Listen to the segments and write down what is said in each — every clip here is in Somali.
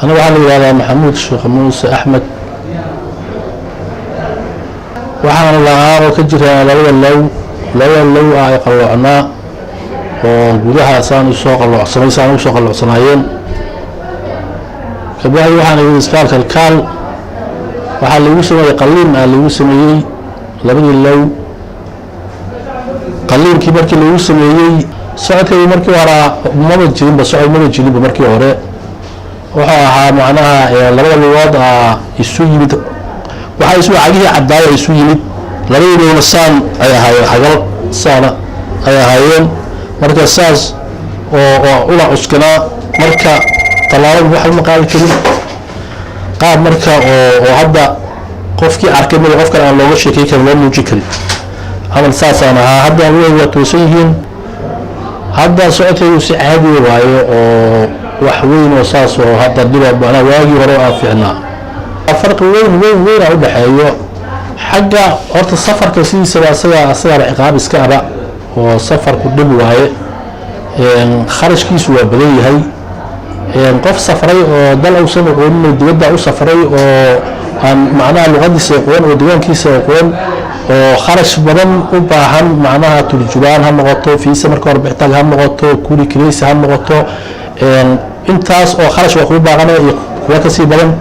أنا وحنا على محمود الشيخ موسى أحمد وحنا الله وكجرا لو قلعنا وجودها سان السوق العصمي سان السوق العصميين كباهي وحنا يسقال كالكال وحنا يوسم يقلين اللي يوسمي لبني اللو قلين كبر كل يوسمي ساعة مركي ورا ما بتجيب بس ساعة ما بتجيب بمركي ورا وها معناها لبني الوضع يسوي waxay soo cagiga cadaaya isu yimid labadoodana saan ay ahaayeen xagal saana ay ahaayeen marka saas oo ula cuskana marka talaabo wax ma qaadi karin qaab marka oo hadda qofkii arkay mid qofka aan looga sheekay karo loo muujin karin amal saasana hadda way toosan yihiin hadda socodkii si caadi waayo oo wax weyn oo saas oo hadda dibadda ana waagi hore aan fiicnaa فرق وين أو بحيو حاجة أرت السفر كسي سوى عقاب إسكابا وسفر كدب وهاي خارج كيس وبدي هاي قف سفري دل أو سنة قول الدود أو سفري عن معناها اللغة سيقول ودوان كيس سيقول وخارج بدن وبهم معناها ترجمان هم نغطوا في سمر كور بحتاج هم نغطوا كوري كريس هم نغطوا انتاس أو خارج وخوب بعنا وكسي بدن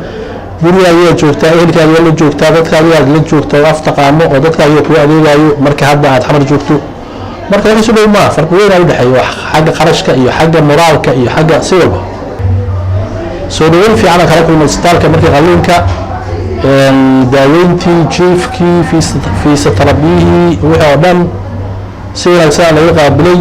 guriga ayaa joogtaa ehelkaaga la joogtaa dadkaaga la joogtaa af taqaano oo dadkaaga ku adeegayo marka hadda aad xamar joogto marka wax soo ma farq weyn u dhaxeeyo xagga qarashka iyo xagga moraalka iyo xagga sidaba soo dhaweyn fiican kala kulmay isbitaalka markii qalliinka daaweyntii jiifkii fiisa tarabiyi wixii oo dhan si wanaagsan laga qaabilay